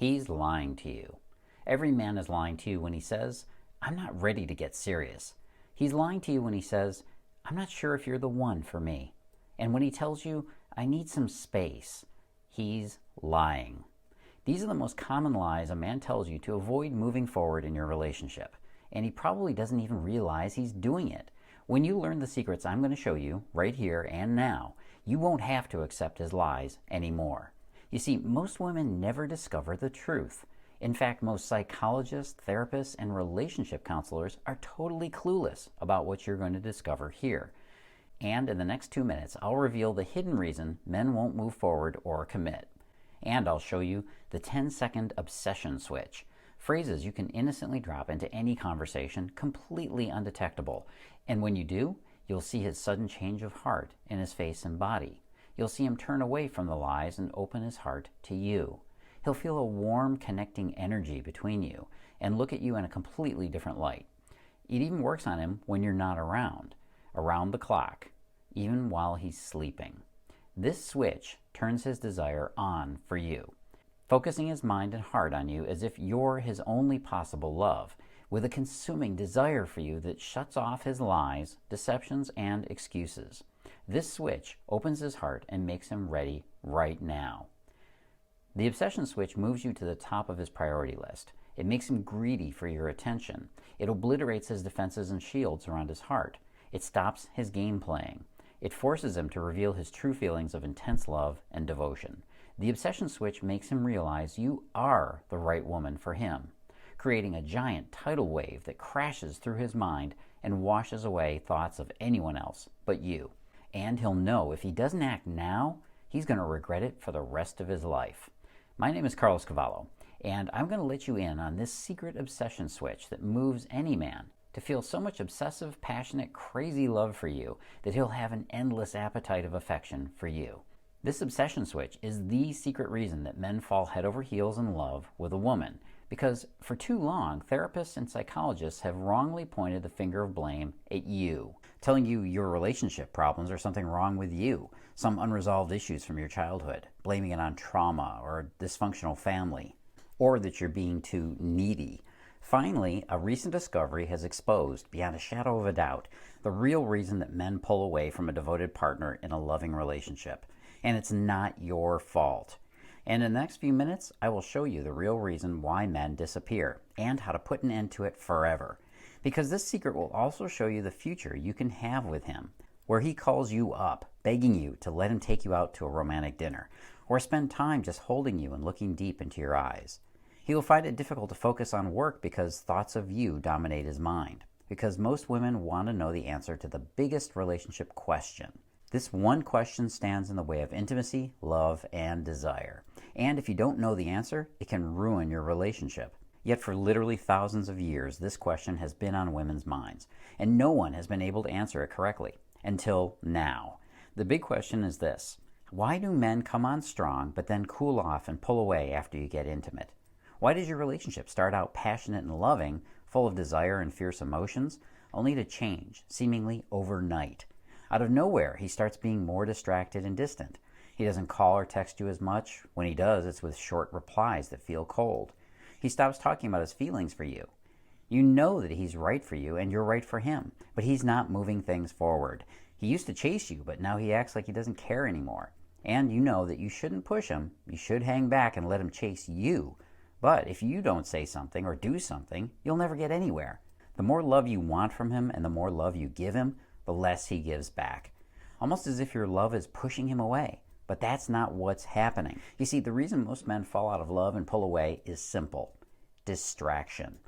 He's lying to you. Every man is lying to you when he says, I'm not ready to get serious. He's lying to you when he says, I'm not sure if you're the one for me. And when he tells you, I need some space, he's lying. These are the most common lies a man tells you to avoid moving forward in your relationship. And he probably doesn't even realize he's doing it. When you learn the secrets I'm going to show you right here and now, you won't have to accept his lies anymore. You see, most women never discover the truth. In fact, most psychologists, therapists, and relationship counselors are totally clueless about what you're going to discover here. And in the next 2 minutes, I'll reveal the hidden reason men won't move forward or commit. And I'll show you the 10-second obsession switch, phrases you can innocently drop into any conversation, completely undetectable. And when you do, you'll see his sudden change of heart in his face and body. You'll see him turn away from the lies and open his heart to you. He'll feel a warm, connecting energy between you and look at you in a completely different light. It even works on him when you're not around the clock, even while he's sleeping. This switch turns his desire on for you, focusing his mind and heart on you as if you're his only possible love, with a consuming desire for you that shuts off his lies, deceptions, and excuses. This switch opens his heart and makes him ready right now. The obsession switch moves you to the top of his priority list. It makes him greedy for your attention. It obliterates his defenses and shields around his heart. It stops his game playing. It forces him to reveal his true feelings of intense love and devotion. The obsession switch makes him realize you are the right woman for him, creating a giant tidal wave that crashes through his mind and washes away thoughts of anyone else but you. And he'll know if he doesn't act now, he's going to regret it for the rest of his life. My name is Carlos Cavallo, and I'm going to let you in on this secret obsession switch that moves any man to feel so much obsessive, passionate, crazy love for you that he'll have an endless appetite of affection for you. This obsession switch is the secret reason that men fall head over heels in love with a woman, because for too long, therapists and psychologists have wrongly pointed the finger of blame at you, telling you your relationship problems are something wrong with you, some unresolved issues from your childhood, blaming it on trauma or a dysfunctional family, or that you're being too needy. Finally, a recent discovery has exposed, beyond a shadow of a doubt, the real reason that men pull away from a devoted partner in a loving relationship. And it's not your fault. And in the next few minutes, I will show you the real reason why men disappear and how to put an end to it forever. Because this secret will also show you the future you can have with him, where he calls you up, begging you to let him take you out to a romantic dinner, or spend time just holding you and looking deep into your eyes. He will find it difficult to focus on work because thoughts of you dominate his mind, because most women want to know the answer to the biggest relationship question. This one question stands in the way of intimacy, love, and desire. And if you don't know the answer, it can ruin your relationship. Yet for literally thousands of years, this question has been on women's minds, and no one has been able to answer it correctly, until now. The big question is this: why do men come on strong, but then cool off and pull away after you get intimate? Why does your relationship start out passionate and loving, full of desire and fierce emotions, only to change, seemingly overnight? Out of nowhere, he starts being more distracted and distant. He doesn't call or text you as much. When he does, it's with short replies that feel cold. He stops talking about his feelings for you. You know that he's right for you and you're right for him, but he's not moving things forward. He used to chase you, but now he acts like he doesn't care anymore. And you know that you shouldn't push him. You should hang back and let him chase you. But if you don't say something or do something, you'll never get anywhere. The more love you want from him and the more love you give him, the less he gives back. Almost as if your love is pushing him away. But that's not what's happening. You see, the reason most men fall out of love and pull away is simple: distraction.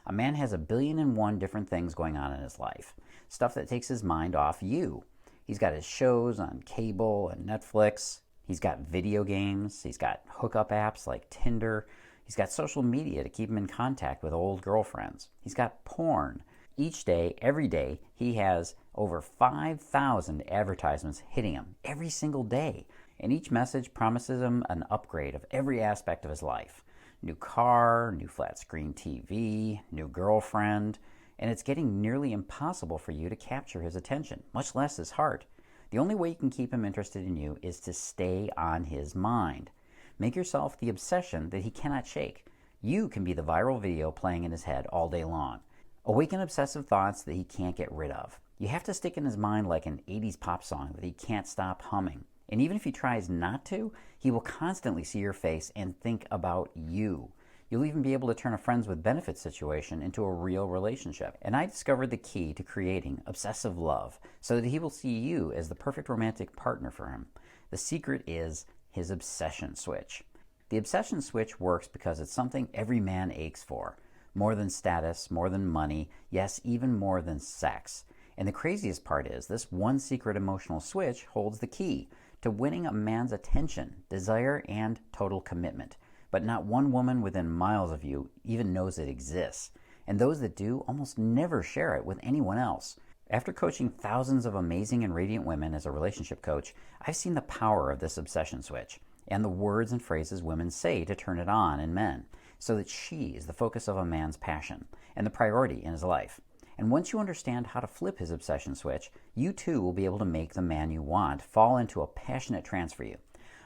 A man has 1,000,000,001 different things going on in his life. Stuff that takes his mind off you. He's got his shows on cable and Netflix. He's got video games. He's got hookup apps like Tinder. He's got social media to keep him in contact with old girlfriends. He's got porn. Each day, every day, he has over 5,000 advertisements hitting him every single day. And each message promises him an upgrade of every aspect of his life. New car, new flat screen TV, new girlfriend. And it's getting nearly impossible for you to capture his attention, much less his heart. The only way you can keep him interested in you is to stay on his mind. Make yourself the obsession that he cannot shake. You can be the viral video playing in his head all day long. Awaken obsessive thoughts that he can't get rid of. You have to stick in his mind like an 80s pop song that he can't stop humming. And even if he tries not to, he will constantly see your face and think about you. You'll even be able to turn a friends with benefits situation into a real relationship. And I discovered the key to creating obsessive love so that he will see you as the perfect romantic partner for him. The secret is his obsession switch. The obsession switch works because it's something every man aches for. More than status, more than money, yes, even more than sex. And the craziest part is this one secret emotional switch holds the key to winning a man's attention, desire, and total commitment. But not one woman within miles of you even knows it exists. And those that do almost never share it with anyone else. After coaching thousands of amazing and radiant women as a relationship coach, I've seen the power of this obsession switch and the words and phrases women say to turn it on in men, so that she is the focus of a man's passion and the priority in his life. And once you understand how to flip his obsession switch, you too will be able to make the man you want fall into a passionate trance for you.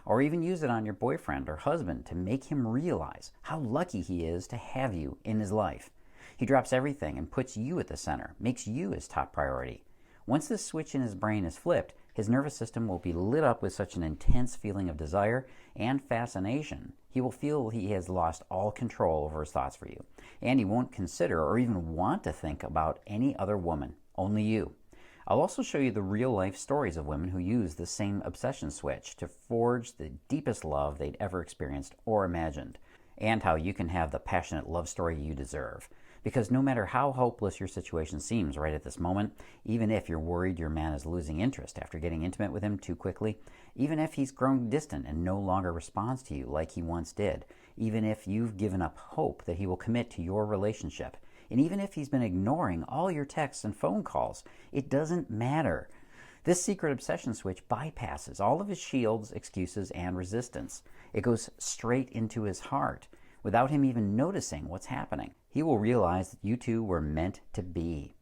Or even use it on your boyfriend or husband to make him realize how lucky he is to have you in his life. He drops everything and puts you at the center, makes you his top priority. Once this switch in his brain is flipped, his nervous system will be lit up with such an intense feeling of desire and fascination. He will feel he has lost all control over his thoughts for you, and he won't consider or even want to think about any other woman, only you. I'll also show you the real-life stories of women who use the same obsession switch to forge the deepest love they'd ever experienced or imagined, and how you can have the passionate love story you deserve. Because no matter how hopeless your situation seems right at this moment, even if you're worried your man is losing interest after getting intimate with him too quickly, even if he's grown distant and no longer responds to you like he once did, even if you've given up hope that he will commit to your relationship, and even if he's been ignoring all your texts and phone calls, it doesn't matter. This secret obsession switch bypasses all of his shields, excuses, and resistance. It goes straight into his heart, without him even noticing what's happening. He will realize that you two were meant to be.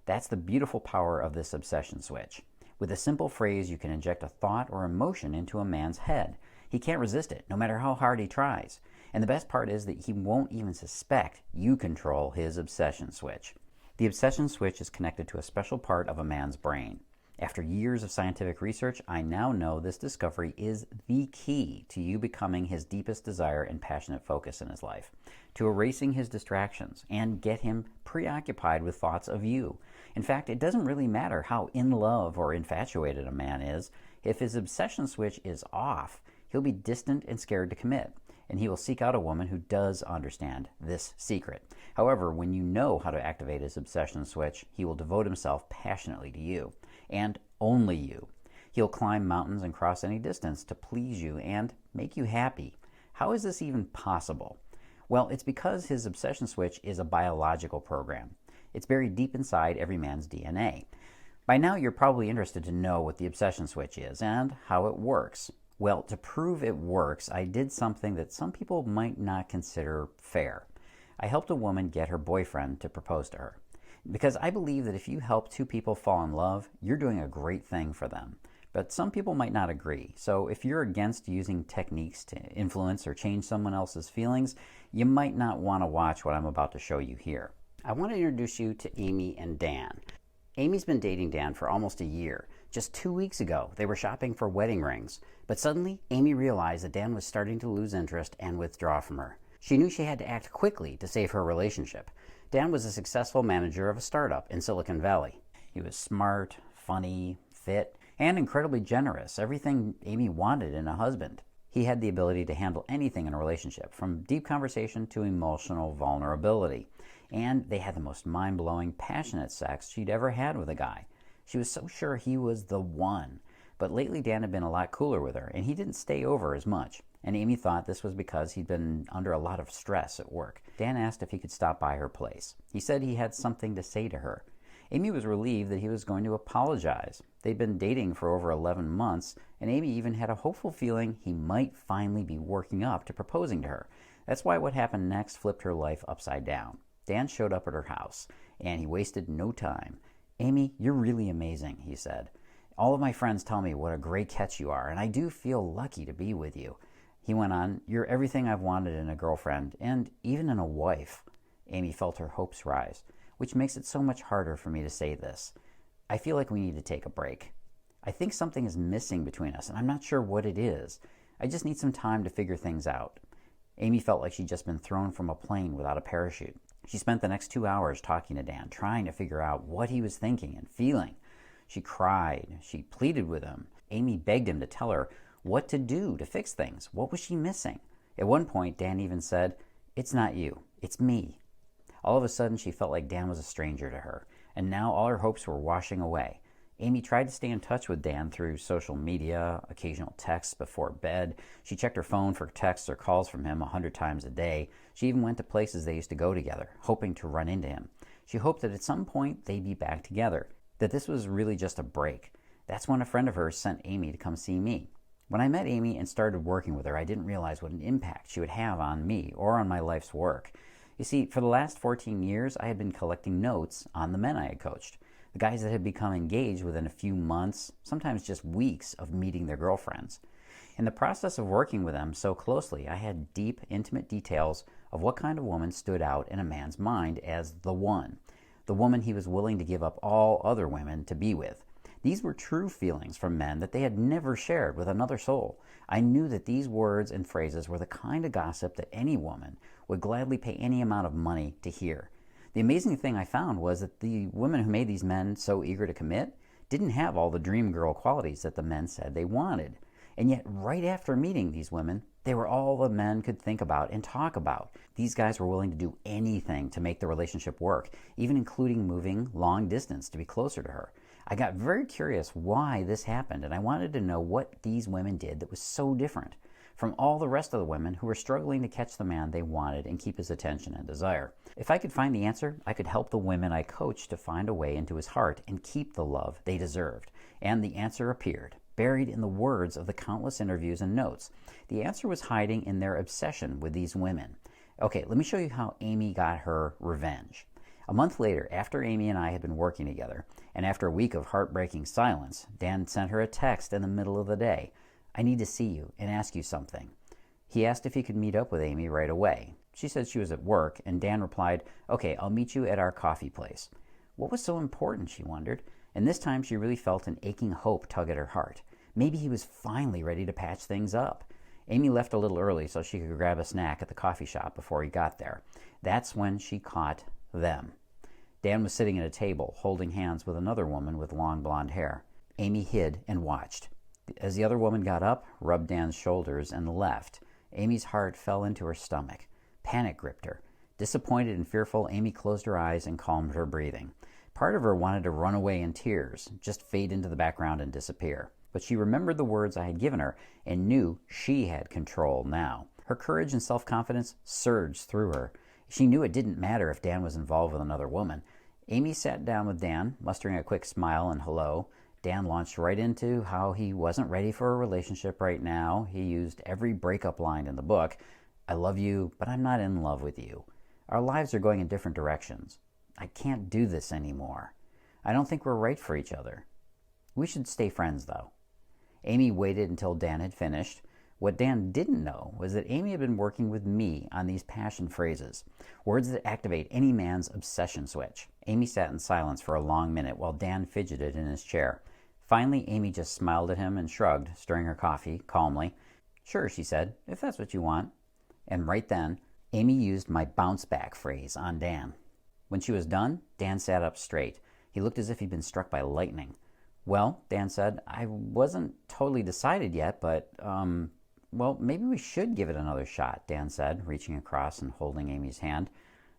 That's the beautiful power of this obsession switch. With a simple phrase, you can inject a thought or emotion into a man's head. He can't resist it, no matter how hard he tries. And the best part is that he won't even suspect you control his obsession switch. The obsession switch is connected to a special part of a man's brain. After years of scientific research, I now know this discovery is the key to you becoming his deepest desire and passionate focus in his life, to erasing his distractions and get him preoccupied with thoughts of you. In fact, it doesn't really matter how in love or infatuated a man is. If his obsession switch is off, he'll be distant and scared to commit, and he will seek out a woman who does understand this secret. However, when you know how to activate his obsession switch, he will devote himself passionately to you, and only you. He'll climb mountains and cross any distance to please you and make you happy. How is this even possible? Well, it's because his obsession switch is a biological program. It's buried deep inside every man's DNA. By now, you're probably interested to know what the obsession switch is and how it works. Well, to prove it works, I did something that some people might not consider fair. I helped a woman get her boyfriend to propose to her. Because I believe that if you help two people fall in love, you're doing a great thing for them. But some people might not agree. So if you're against using techniques to influence or change someone else's feelings, you might not want to watch what I'm about to show you here. I want to introduce you to Amy and Dan. Amy's been dating Dan for almost a year. Just 2 weeks ago, they were shopping for wedding rings. But suddenly, Amy realized that Dan was starting to lose interest and withdraw from her. She knew she had to act quickly to save her relationship. Dan was a successful manager of a startup in Silicon Valley. He was smart, funny, fit, and incredibly generous, everything Amy wanted in a husband. He had the ability to handle anything in a relationship, from deep conversation to emotional vulnerability. And they had the most mind-blowing, passionate sex she'd ever had with a guy. She was so sure he was the one. But lately Dan had been a lot cooler with her, and he didn't stay over as much. And Amy thought this was because he'd been under a lot of stress at work. Dan asked if he could stop by her place. He said he had something to say to her. Amy was relieved that he was going to apologize. They'd been dating for over 11 months, and Amy even had a hopeful feeling he might finally be working up to proposing to her. That's why what happened next flipped her life upside down. Dan showed up at her house, and he wasted no time. "Amy, you're really amazing," he said. "All of my friends tell me what a great catch you are, and I do feel lucky to be with you. He went on, "You're everything I've wanted in a girlfriend, and even in a wife." Amy felt her hopes rise, which makes it so much harder for me to say this. "I feel like we need to take a break. I think something is missing between us, and I'm not sure what it is. I just need some time to figure things out." Amy felt like she'd just been thrown from a plane without a parachute. She spent the next 2 hours talking to Dan, trying to figure out what he was thinking and feeling. She cried. She pleaded with him. Amy begged him to tell her what to do to fix things. What was she missing? At one point, Dan even said, "It's not you, it's me." All of a sudden, she felt like Dan was a stranger to her, and now all her hopes were washing away. Amy tried to stay in touch with Dan through social media, occasional texts before bed. She checked her phone for texts or calls from him 100 times a day. She even went to places they used to go together, hoping to run into him. She hoped that at some point they'd be back together, that this was really just a break. That's when a friend of hers sent Amy to come see me. When I met Amy and started working with her, I didn't realize what an impact she would have on me or on my life's work. You see, for the last 14 years, I had been collecting notes on the men I had coached. The guys that had become engaged within a few months, sometimes just weeks, of meeting their girlfriends. In the process of working with them so closely, I had deep, intimate details of what kind of woman stood out in a man's mind as the woman he was willing to give up all other women to be with. These were true feelings from men that they had never shared with another soul. I knew that these words and phrases were the kind of gossip that any woman would gladly pay any amount of money to hear. The amazing thing I found was that the women who made these men so eager to commit didn't have all the dream girl qualities that the men said they wanted. And yet, right after meeting these women, they were all the men could think about and talk about. These guys were willing to do anything to make the relationship work, even including moving long distance to be closer to her. I got very curious why this happened, and I wanted to know what these women did that was so different from all the rest of the women who were struggling to catch the man they wanted and keep his attention and desire. If I could find the answer, I could help the women I coached to find a way into his heart and keep the love they deserved. And the answer appeared, buried in the words of the countless interviews and notes. The answer was hiding in their obsession with these women. Okay, let me show you how Amy got her revenge. A month later, after Amy and I had been working together, and after a week of heartbreaking silence, Dan sent her a text in the middle of the day. "I need to see you and ask you something." He asked if he could meet up with Amy right away. She said she was at work, and Dan replied, "Okay, I'll meet you at our coffee place." What was so important, she wondered, and this time she really felt an aching hope tug at her heart. Maybe he was finally ready to patch things up. Amy left a little early so she could grab a snack at the coffee shop before he got there. That's when she caught them. Dan was sitting at a table, holding hands with another woman with long blonde hair. Amy hid and watched. As the other woman got up, rubbed Dan's shoulders, and left, Amy's heart fell into her stomach. Panic gripped her. Disappointed and fearful, Amy closed her eyes and calmed her breathing. Part of her wanted to run away in tears, just fade into the background and disappear. But she remembered the words I had given her and knew she had control now. Her courage and self-confidence surged through her. She knew it didn't matter if Dan was involved with another woman. Amy sat down with Dan, mustering a quick smile and hello. Dan launched right into how he wasn't ready for a relationship right now. He used every breakup line in the book. "I love you, but I'm not in love with you. Our lives are going in different directions. I can't do this anymore. I don't think we're right for each other. We should stay friends, though." Amy waited until Dan had finished. What Dan didn't know was that Amy had been working with me on these passion phrases, words that activate any man's obsession switch. Amy sat in silence for a long minute while Dan fidgeted in his chair. Finally, Amy just smiled at him and shrugged, stirring her coffee calmly. "Sure," she said, "if that's what you want." And right then, Amy used my bounce back phrase on Dan. When she was done, Dan sat up straight. He looked as if he'd been struck by lightning. "Well," Dan said, "I wasn't totally decided yet, but, well, maybe we should give it another shot," Dan said, reaching across and holding Amy's hand.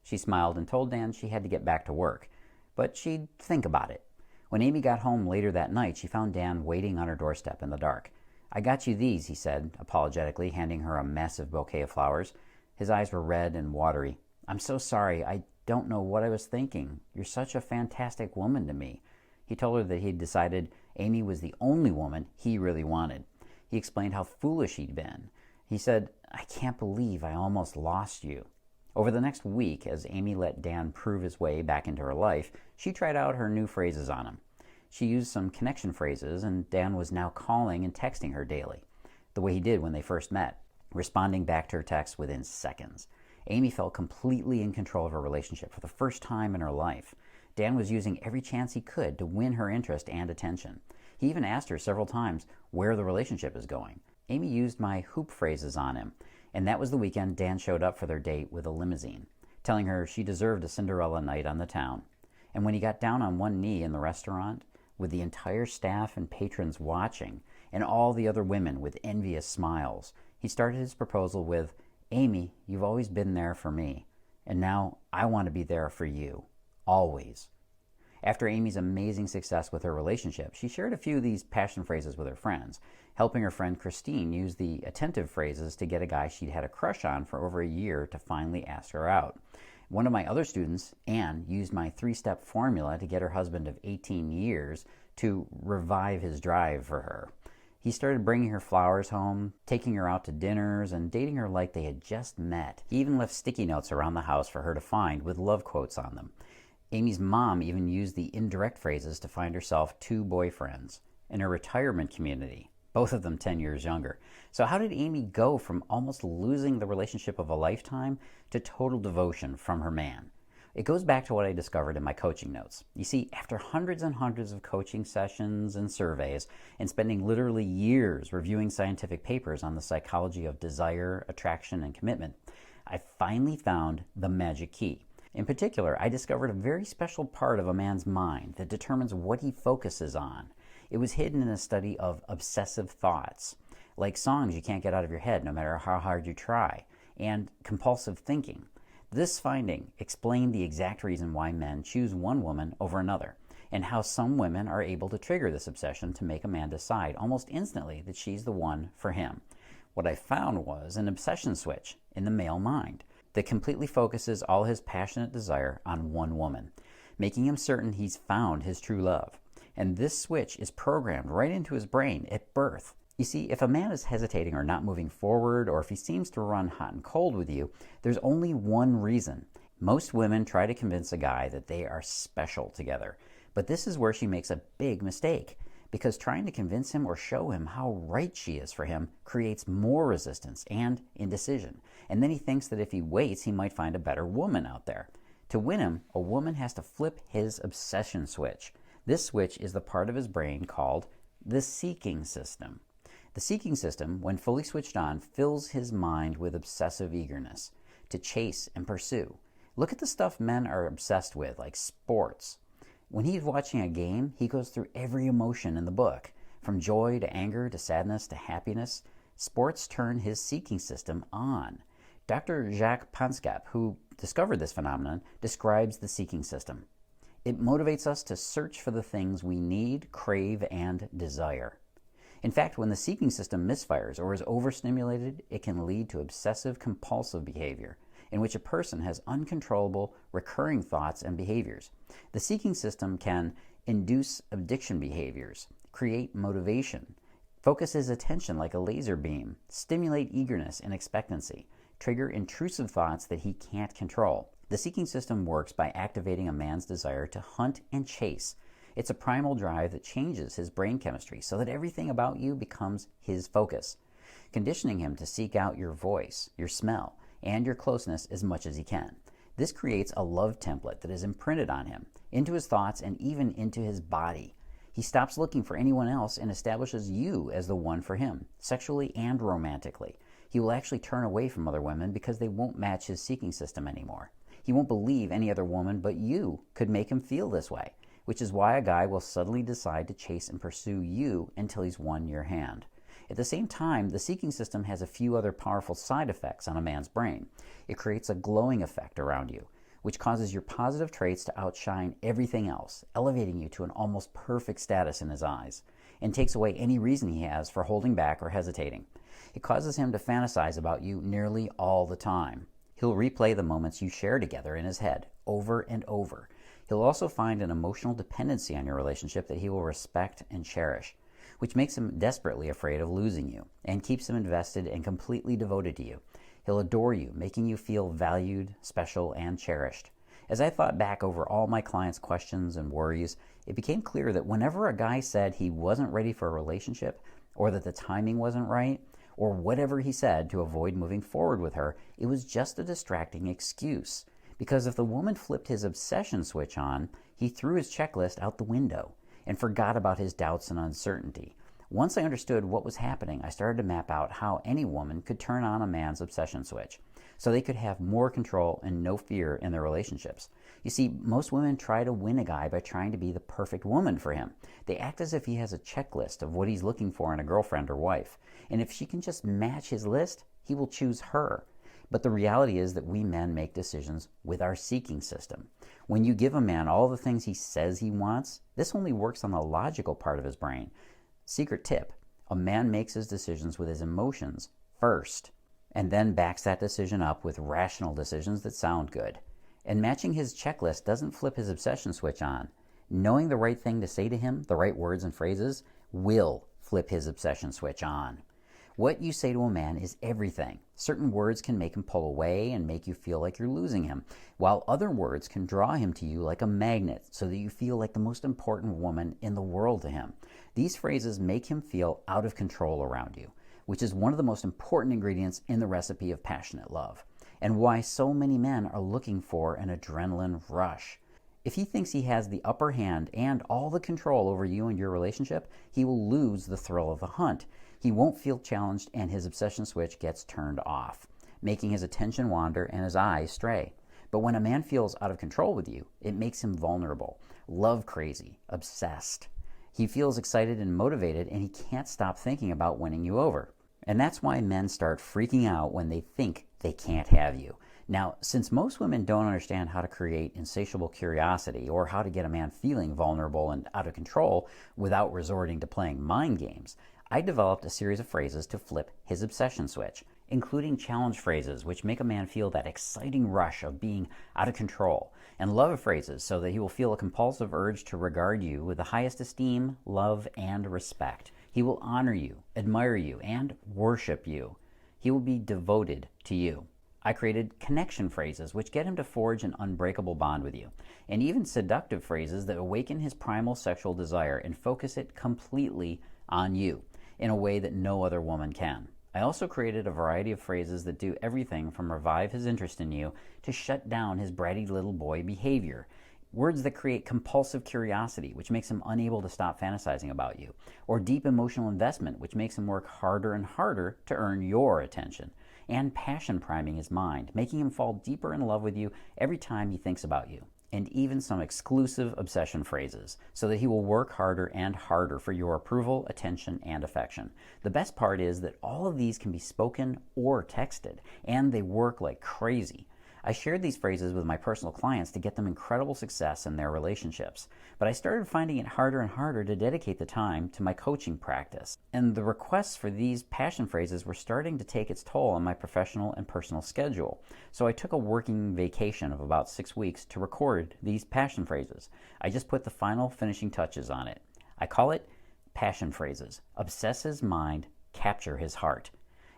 She smiled and told Dan she had to get back to work, but she'd think about it. When Amy got home later that night, she found Dan waiting on her doorstep in the dark. "I got you these," he said, apologetically, handing her a massive bouquet of flowers. His eyes were red and watery. "I'm so sorry. I don't know what I was thinking. You're such a fantastic woman to me." He told her that he'd decided Amy was the only woman he really wanted. He explained how foolish he'd been. He said, "I can't believe I almost lost you." Over the next week, as Amy let Dan prove his way back into her life, she tried out her new phrases on him. She used some connection phrases, and Dan was now calling and texting her daily, the way he did when they first met. responding back to her text within seconds. Amy felt completely in control of her relationship for the first time in her life. Dan was using every chance he could to win her interest and attention. He even asked her several times where the relationship is going. Amy used my hoop phrases on him, and that was the weekend Dan showed up for their date with a limousine, telling her she deserved a Cinderella night on the town. And when he got down on one knee in the restaurant, with the entire staff and patrons watching, and all the other women with envious smiles, he started his proposal with, "Amy, you've always been there for me, and now I want to be there for you. Always." After Amy's amazing success with her relationship, she shared a few of these passion phrases with her friends, helping her friend Christine use the attentive phrases to get a guy she'd had a crush on for over a year to finally ask her out. One of my other students, Anne, used my 3-step formula to get her husband of 18 years to revive his drive for her. He started bringing her flowers home, taking her out to dinners, and dating her like they had just met. He even left sticky notes around the house for her to find with love quotes on them. Amy's mom even used the indirect phrases to find herself 2 boyfriends in her retirement community, both of them 10 years younger. So how did Amy go from almost losing the relationship of a lifetime to total devotion from her man? It goes back to what I discovered in my coaching notes. You see, after hundreds and hundreds of coaching sessions and surveys, and spending literally years reviewing scientific papers on the psychology of desire, attraction, and commitment, I finally found the magic key. In particular, I discovered a very special part of a man's mind that determines what he focuses on. It was hidden in a study of obsessive thoughts, like songs you can't get out of your head no matter how hard you try, and compulsive thinking. This finding explained the exact reason why men choose one woman over another, and how some women are able to trigger this obsession to make a man decide almost instantly that she's the one for him. What I found was an obsession switch in the male mind that completely focuses all his passionate desire on one woman, making him certain he's found his true love. And this switch is programmed right into his brain at birth. You see, if a man is hesitating or not moving forward, or if he seems to run hot and cold with you, there's only one reason. Most women try to convince a guy that they are special together. But this is where she makes a big mistake, because trying to convince him or show him how right she is for him creates more resistance and indecision. And then he thinks that if he waits, he might find a better woman out there. To win him, a woman has to flip his obsession switch. This switch is the part of his brain called the seeking system. The seeking system, when fully switched on, fills his mind with obsessive eagerness to chase and pursue. Look at the stuff men are obsessed with, like sports. When he's watching a game, he goes through every emotion in the book, from joy to anger to sadness to happiness. Sports turn his seeking system on. Dr. Jacques Panscap, who discovered this phenomenon, describes the seeking system. It motivates us to search for the things we need, crave, and desire. In fact, when the seeking system misfires or is overstimulated, it can lead to obsessive-compulsive behavior, in which a person has uncontrollable, recurring thoughts and behaviors. The seeking system can induce addiction behaviors, create motivation, focus his attention like a laser beam, stimulate eagerness and expectancy, trigger intrusive thoughts that he can't control. The seeking system works by activating a man's desire to hunt and chase. It's a primal drive that changes his brain chemistry so that everything about you becomes his focus, conditioning him to seek out your voice, your smell, and your closeness as much as he can. This creates a love template that is imprinted on him, into his thoughts, and even into his body. He stops looking for anyone else and establishes you as the one for him, sexually and romantically. He will actually turn away from other women because they won't match his seeking system anymore. He won't believe any other woman but you could make him feel this way, which is why a guy will suddenly decide to chase and pursue you until he's won your hand. At the same time, the seeking system has a few other powerful side effects on a man's brain. It creates a glowing effect around you, which causes your positive traits to outshine everything else, elevating you to an almost perfect status in his eyes, and takes away any reason he has for holding back or hesitating. It causes him to fantasize about you nearly all the time. He'll replay the moments you share together in his head over and over. He'll also find an emotional dependency on your relationship that he will respect and cherish, which makes him desperately afraid of losing you and keeps him invested and completely devoted to you. He'll adore you, making you feel valued, special, and cherished. As I thought back over all my clients' questions and worries, it became clear that whenever a guy said he wasn't ready for a relationship or that the timing wasn't right, or whatever he said to avoid moving forward with her, it was just a distracting excuse. Because if the woman flipped his obsession switch on, he threw his checklist out the window and forgot about his doubts and uncertainty. Once I understood what was happening, I started to map out how any woman could turn on a man's obsession switch so they could have more control and no fear in their relationships. You see, most women try to win a guy by trying to be the perfect woman for him. They act as if he has a checklist of what he's looking for in a girlfriend or wife. And if she can just match his list, he will choose her. But the reality is that we men make decisions with our seeking system. When you give a man all the things he says he wants, this only works on the logical part of his brain. Secret tip: a man makes his decisions with his emotions first, and then backs that decision up with rational decisions that sound good. And matching his checklist doesn't flip his obsession switch on. Knowing the right thing to say to him, the right words and phrases, will flip his obsession switch on. What you say to a man is everything. Certain words can make him pull away and make you feel like you're losing him, while other words can draw him to you like a magnet so that you feel like the most important woman in the world to him. These phrases make him feel out of control around you, which is one of the most important ingredients in the recipe of passionate love, and why so many men are looking for an adrenaline rush. If he thinks he has the upper hand and all the control over you and your relationship, he will lose the thrill of the hunt. He won't feel challenged, and his obsession switch gets turned off, making his attention wander and his eyes stray. But when a man feels out of control with you, it makes him vulnerable, love crazy, obsessed. He feels excited and motivated, and he can't stop thinking about winning you over. And that's why men start freaking out when they think they can't have you. Now, since most women don't understand how to create insatiable curiosity or how to get a man feeling vulnerable and out of control without resorting to playing mind games, I developed a series of phrases to flip his obsession switch, including challenge phrases which make a man feel that exciting rush of being out of control, and love phrases so that he will feel a compulsive urge to regard you with the highest esteem, love, and respect. He will honor you, admire you, and worship you. He will be devoted to you. I created connection phrases which get him to forge an unbreakable bond with you, and even seductive phrases that awaken his primal sexual desire and focus it completely on you in a way that no other woman can. I also created a variety of phrases that do everything from revive his interest in you to shut down his bratty little boy behavior. Words that create compulsive curiosity, which makes him unable to stop fantasizing about you, or deep emotional investment, which makes him work harder and harder to earn your attention, and passion priming his mind, making him fall deeper in love with you every time he thinks about you, and even some exclusive obsession phrases, so that he will work harder and harder for your approval, attention, and affection. The best part is that all of these can be spoken or texted, and they work like crazy. I shared these phrases with my personal clients to get them incredible success in their relationships, but I started finding it harder and harder to dedicate the time to my coaching practice, and the requests for these passion phrases were starting to take its toll on my professional and personal schedule. So I took a working vacation of about 6 weeks to record these passion phrases. I just put the final finishing touches on it. I call it Passion Phrases. Obsess his mind, capture his heart.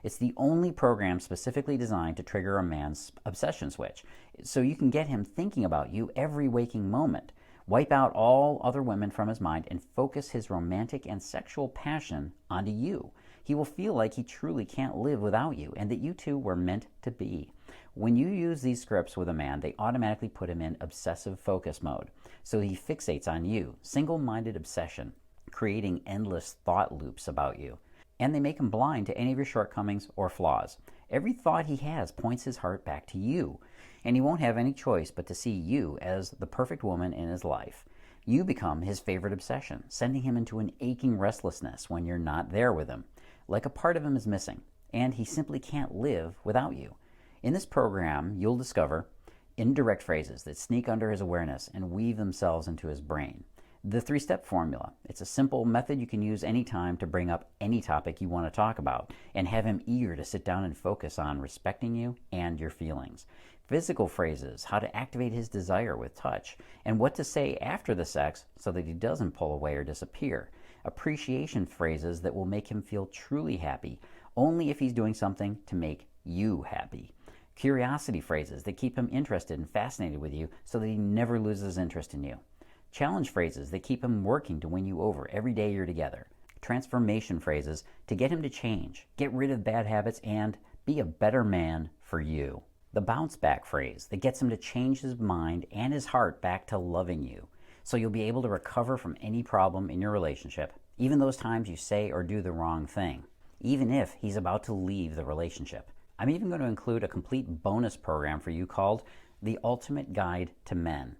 It's the only program specifically designed to trigger a man's obsession switch, so you can get him thinking about you every waking moment, wipe out all other women from his mind, and focus his romantic and sexual passion onto you. He will feel like he truly can't live without you, and that you two were meant to be. When you use these scripts with a man, they automatically put him in obsessive focus mode, so he fixates on you, single-minded obsession, creating endless thought loops about you. And they make him blind to any of your shortcomings or flaws. Every thought he has points his heart back to you, and he won't have any choice but to see you as the perfect woman in his life. You become his favorite obsession, sending him into an aching restlessness when you're not there with him, like a part of him is missing, and he simply can't live without you. In this program, you'll discover indirect phrases that sneak under his awareness and weave themselves into his brain. The 3-step formula. It's a simple method you can use anytime to bring up any topic you want to talk about and have him eager to sit down and focus on respecting you and your feelings. Physical phrases, how to activate his desire with touch, and what to say after the sex so that he doesn't pull away or disappear. Appreciation phrases that will make him feel truly happy, only if he's doing something to make you happy. Curiosity phrases that keep him interested and fascinated with you so that he never loses interest in you. Challenge phrases that keep him working to win you over every day you're together. transformation phrases to get him to change, get rid of bad habits, and be a better man for you. The bounce back phrase that gets him to change his mind and his heart back to loving you, so you'll be able to recover from any problem in your relationship, even those times you say or do the wrong thing, even if he's about to leave the relationship. I'm even going to include a complete bonus program for you called The Ultimate Guide to Men,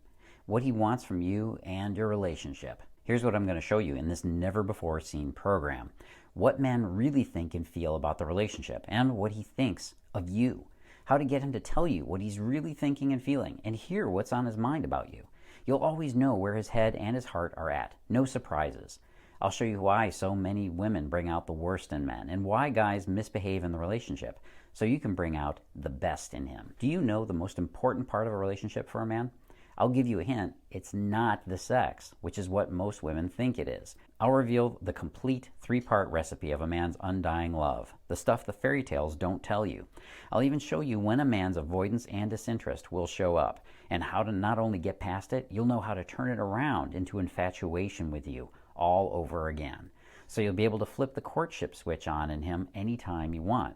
what he wants from you and your relationship. Here's what I'm going to show you in this never-before-seen program: what men really think and feel about the relationship and what he thinks of you, how to get him to tell you what he's really thinking and feeling, and hear what's on his mind about you. You'll always know where his head and his heart are at. No surprises. I'll show you why so many women bring out the worst in men and why guys misbehave in the relationship, so you can bring out the best in him. Do you know the most important part of a relationship for a man? I'll give you a hint. It's not the sex, which is what most women think it is. I'll reveal the complete 3-part recipe of a man's undying love, the stuff the fairy tales don't tell you. I'll even show you when a man's avoidance and disinterest will show up, and how to not only get past it, you'll know how to turn it around into infatuation with you all over again. So you'll be able to flip the courtship switch on in him anytime you want.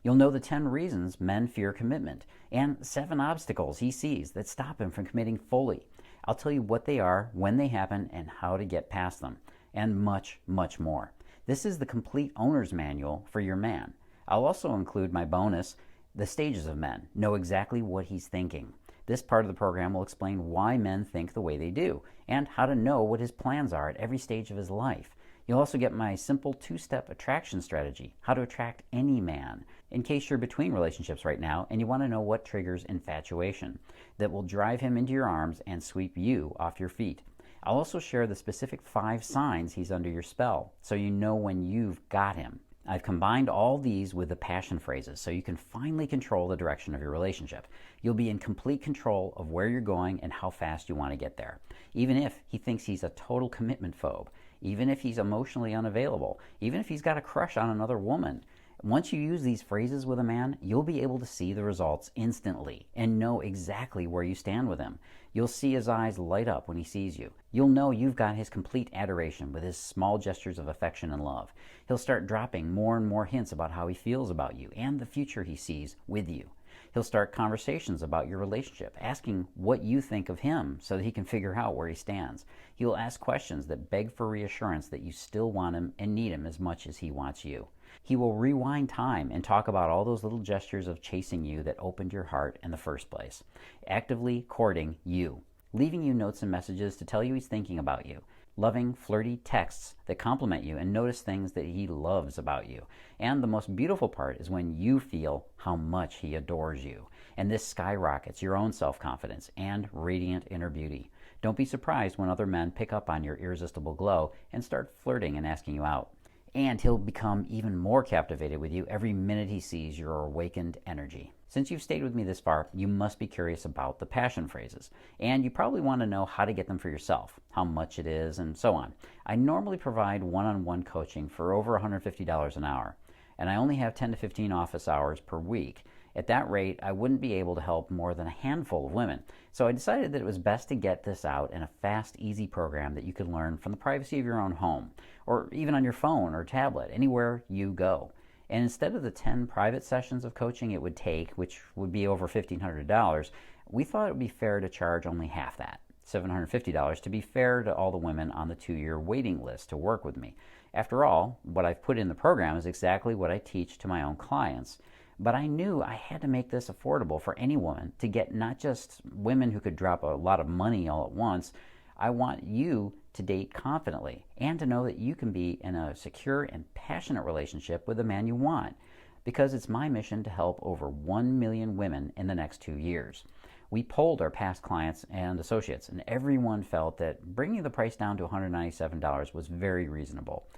You'll know the 10 reasons men fear commitment and 7 obstacles he sees that stop him from committing fully. I'll tell you what they are, when they happen, and how to get past them, and much, much more. This is the complete owner's manual for your man. I'll also include my bonus, The Stages of Men. Know exactly what he's thinking. This part of the program will explain why men think the way they do, and how to know what his plans are at every stage of his life. You'll also get my simple 2-step attraction strategy, how to attract any man, in case you're between relationships right now and you want to know what triggers infatuation that will drive him into your arms and sweep you off your feet. I'll also share the specific 5 signs he's under your spell, so you know when you've got him. I've combined all these with the passion phrases so you can finally control the direction of your relationship. You'll be in complete control of where you're going and how fast you want to get there. Even if he thinks he's a total commitment phobe, even if he's emotionally unavailable, even if he's got a crush on another woman. Once you use these phrases with a man, you'll be able to see the results instantly and know exactly where you stand with him. You'll see his eyes light up when he sees you. You'll know you've got his complete adoration with his small gestures of affection and love. He'll start dropping more and more hints about how he feels about you and the future he sees with you. He'll start conversations about your relationship, asking what you think of him so that he can figure out where he stands. He will ask questions that beg for reassurance that you still want him and need him as much as he wants you. He will rewind time and talk about all those little gestures of chasing you that opened your heart in the first place, actively courting you, leaving you notes and messages to tell you he's thinking about you, loving, flirty texts that compliment you and notice things that he loves about you. And the most beautiful part is when you feel how much he adores you. And this skyrockets your own self-confidence and radiant inner beauty. Don't be surprised when other men pick up on your irresistible glow and start flirting and asking you out. And he'll become even more captivated with you every minute he sees your awakened energy. Since you've stayed with me this far, you must be curious about the passion phrases. And you probably want to know how to get them for yourself, how much it is, and so on. I normally provide one-on-one coaching for over $150 an hour. And I only have 10 to 15 office hours per week. At that rate, I wouldn't be able to help more than a handful of women. So I decided that it was best to get this out in a fast, easy program that you can learn from the privacy of your own home, or even on your phone or tablet, anywhere you go. And instead of the 10 private sessions of coaching it would take, which would be over $1,500, we thought it would be fair to charge only half that, $750, to be fair to all the women on the 2-year waiting list to work with me. After all, what I've put in the program is exactly what I teach to my own clients. But I knew I had to make this affordable for any woman to get not just women who could drop a lot of money all at once. I want you to date confidently and to know that you can be in a secure and passionate relationship with the man you want, because it's my mission to help over 1 million women in the next 2 years. We polled our past clients and associates, and everyone felt that bringing the price down to $197 was very reasonable.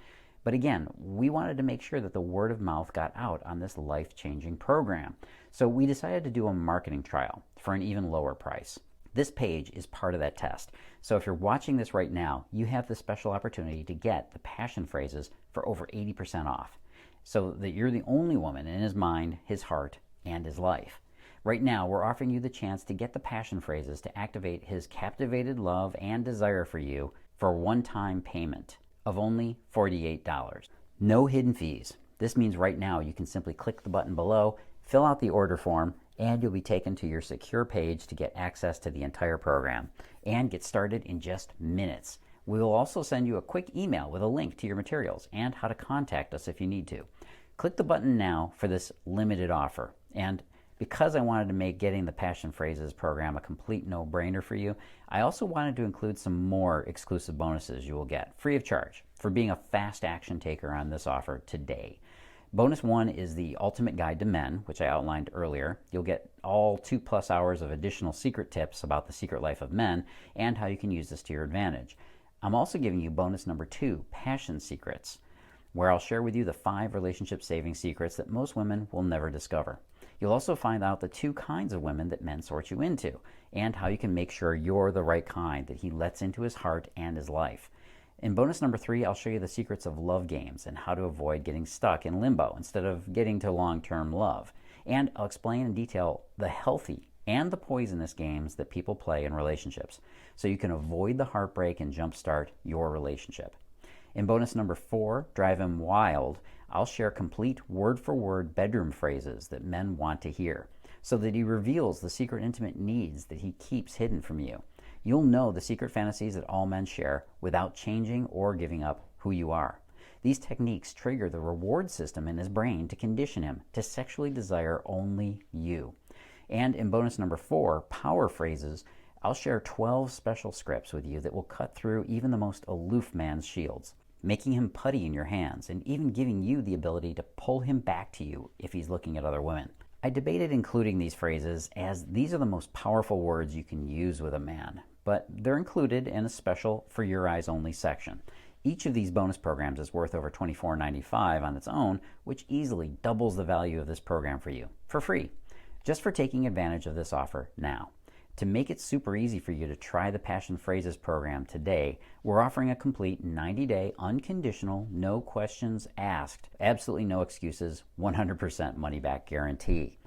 But again, we wanted to make sure that the word of mouth got out on this life-changing program. So we decided to do a marketing trial for an even lower price. This page is part of that test. So if you're watching this right now, you have the special opportunity to get the passion phrases for over 80% off, so that you're the only woman in his mind, his heart, and his life. Right now, we're offering you the chance to get the passion phrases to activate his captivated love and desire for you for a one-time payment of only $48. No hidden fees. This means right now you can simply click the button below, fill out the order form, and you'll be taken to your secure page to get access to the entire program and get started in just minutes. We will also send you a quick email with a link to your materials and how to contact us if you need to. Click the button now for this limited offer. And because I wanted to make getting the Passion Phrases program a complete no-brainer for you, I also wanted to include some more exclusive bonuses you will get free of charge for being a fast action taker on this offer today. Bonus 1 is the Ultimate Guide to Men, which I outlined earlier. You'll get all 2+ hours of additional secret tips about the secret life of men and how you can use this to your advantage. I'm also giving you bonus number 2, Passion Secrets, where I'll share with you the 5 relationship saving secrets that most women will never discover. You'll also find out the 2 kinds of women that men sort you into and how you can make sure you're the right kind that he lets into his heart and his life. In bonus number 3, I'll show you the secrets of love games and how to avoid getting stuck in limbo instead of getting to long-term love. And I'll explain in detail the healthy and the poisonous games that people play in relationships so you can avoid the heartbreak and jumpstart your relationship. In bonus number 4, Drive Him Wild, I'll share complete word-for-word bedroom phrases that men want to hear so that he reveals the secret intimate needs that he keeps hidden from you. You'll know the secret fantasies that all men share without changing or giving up who you are. These techniques trigger the reward system in his brain to condition him to sexually desire only you. And in bonus number 4, Power Phrases, I'll share 12 special scripts with you that will cut through even the most aloof man's shields, making him putty in your hands and even giving you the ability to pull him back to you if he's looking at other women. I debated including these phrases as these are the most powerful words you can use with a man, but they're included in a special For Your Eyes Only section. Each of these bonus programs is worth over $24.95 on its own, which easily doubles the value of this program for you, for free, just for taking advantage of this offer now. To make it super easy for you to try the Passion Phrases program today, we're offering a complete 90-day, unconditional, no questions asked, absolutely no excuses, 100% money-back guarantee.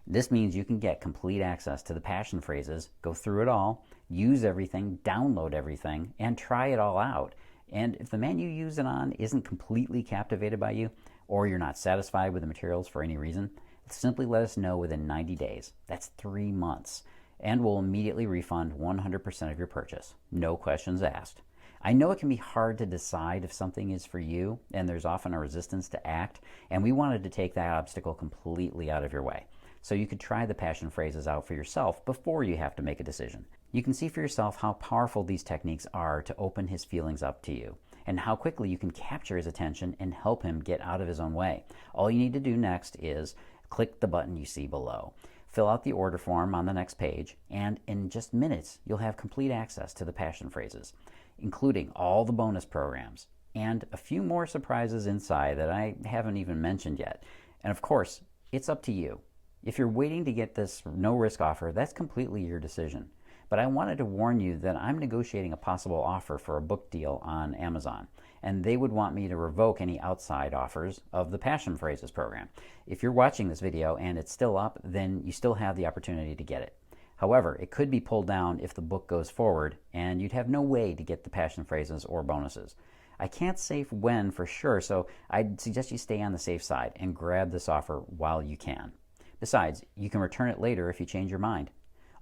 This means you can get complete access to the Passion Phrases, go through it all, use everything, download everything, and try it all out. And if the man you use it on isn't completely captivated by you, or you're not satisfied with the materials for any reason, simply let us know within 90 days. That's 3 months. And we'll immediately refund 100% of your purchase. No questions asked. I know it can be hard to decide if something is for you, and there's often a resistance to act, and we wanted to take that obstacle completely out of your way, so you could try the Passion Phrases out for yourself before you have to make a decision. You can see for yourself how powerful these techniques are to open his feelings up to you, and how quickly you can capture his attention and help him get out of his own way. All you need to do next is click the button you see below. Fill out the order form on the next page, and in just minutes, you'll have complete access to the Passion Phrases, including all the bonus programs, and a few more surprises inside that I haven't even mentioned yet. And of course, it's up to you. If you're waiting to get this no-risk offer, that's completely your decision. But I wanted to warn you that I'm negotiating a possible offer for a book deal on Amazon, and they would want me to revoke any outside offers of the Passion Phrases program. If you're watching this video and it's still up, then you still have the opportunity to get it. However, it could be pulled down if the book goes forward, and you'd have no way to get the Passion Phrases or bonuses. I can't say when for sure, so I'd suggest you stay on the safe side and grab this offer while you can. Besides, you can return it later if you change your mind.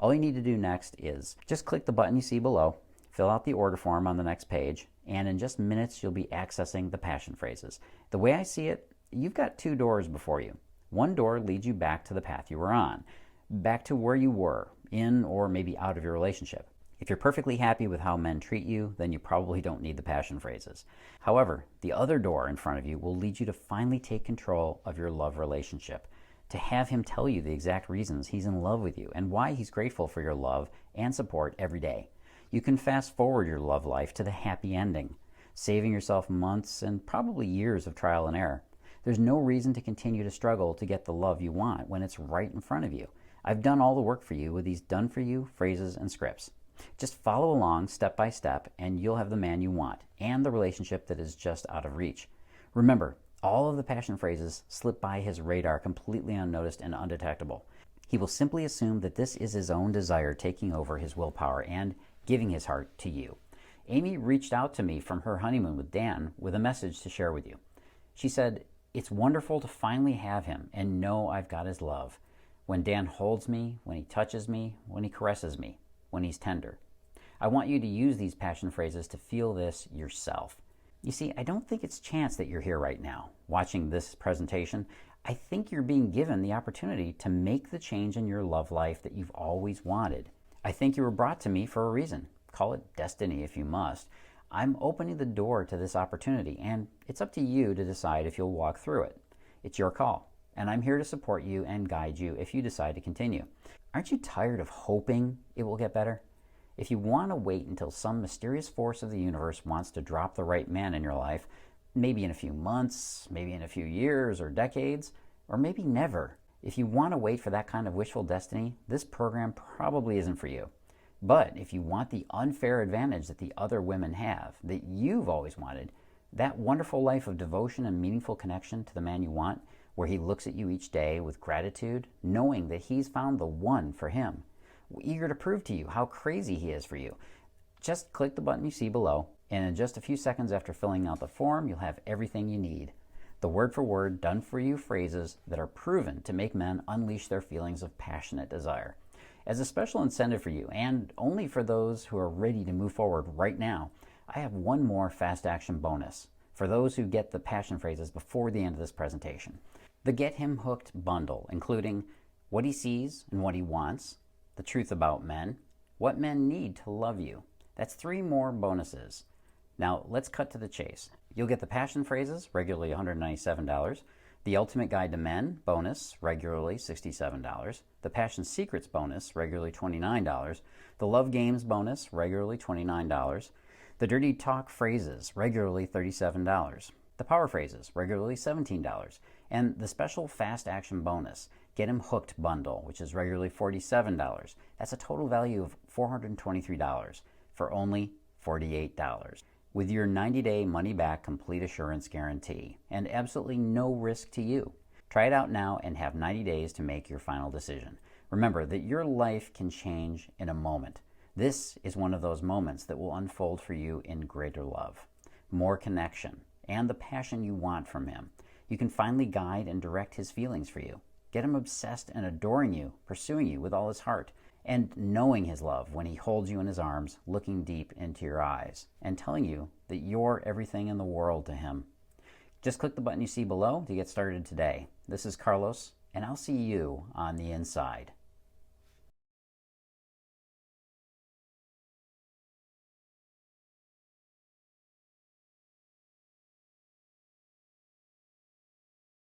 All you need to do next is just click the button you see below, fill out the order form on the next page, and in just minutes you'll be accessing the Passion Phrases. The way I see it, you've got 2 doors before you. One door leads you back to the path you were on, back to where you were, in or maybe out of your relationship. If you're perfectly happy with how men treat you, then you probably don't need the Passion Phrases. However, the other door in front of you will lead you to finally take control of your love relationship, to have him tell you the exact reasons he's in love with you and why he's grateful for your love and support every day. You can fast forward your love life to the happy ending, saving yourself months and probably years of trial and error. There's no reason to continue to struggle to get the love you want when it's right in front of you. I've done all the work for you with these done-for-you phrases and scripts. Just follow along step by step and you'll have the man you want and the relationship that is just out of reach. Remember, all of the Passion Phrases slip by his radar completely unnoticed and undetectable. He will simply assume that this is his own desire taking over his willpower and giving his heart to you. Amy reached out to me from her honeymoon with Dan with a message to share with you. She said, "It's wonderful to finally have him and know I've got his love. When Dan holds me, when he touches me, when he caresses me, when he's tender." I want you to use these passion phrases to feel this yourself. You see, I don't think it's chance that you're here right now, watching this presentation. I think you're being given the opportunity to make the change in your love life that you've always wanted. I think you were brought to me for a reason. Call it destiny if you must. I'm opening the door to this opportunity, and it's up to you to decide if you'll walk through it. It's your call, and I'm here to support you and guide you if you decide to continue. Aren't you tired of hoping it will get better? If you want to wait until some mysterious force of the universe wants to drop the right man in your life, maybe in a few months, maybe in a few years or decades, or maybe never, if you want to wait for that kind of wishful destiny, this program probably isn't for you. But if you want the unfair advantage that the other women have, that you've always wanted, that wonderful life of devotion and meaningful connection to the man you want, where he looks at you each day with gratitude, knowing that he's found the one for him, eager to prove to you how crazy he is for you, just click the button you see below, and in just a few seconds after filling out the form, you'll have everything you need. The word-for-word, done-for-you phrases that are proven to make men unleash their feelings of passionate desire. As a special incentive for you, and only for those who are ready to move forward right now, I have one more fast action bonus for those who get the passion phrases before the end of this presentation. The Get Him Hooked bundle, including what he sees and what he wants, the truth about men, what men need to love you. That's 3 more bonuses. Now let's cut to the chase. You'll get the passion phrases, regularly $197, the Ultimate Guide to Men bonus, regularly $67, the Passion Secrets bonus, regularly $29, the Love Games bonus, regularly $29, the Dirty Talk phrases, regularly $37, the Power Phrases, regularly $17, and the special Fast Action bonus, Get Him Hooked bundle, which is regularly $47. That's a total value of $423 for only $48. With your 90-day money-back complete assurance guarantee and absolutely no risk to you. Try it out now and have 90 days to make your final decision. Remember that your life can change in a moment. This is one of those moments that will unfold for you in greater love, more connection, and the passion you want from him. You can finally guide and direct his feelings for you. Get him obsessed and adoring you, pursuing you with all his heart, and knowing his love when he holds you in his arms, looking deep into your eyes, and telling you that you're everything in the world to him. Just click the button you see below to get started today. This is Carlos, and I'll see you on the inside.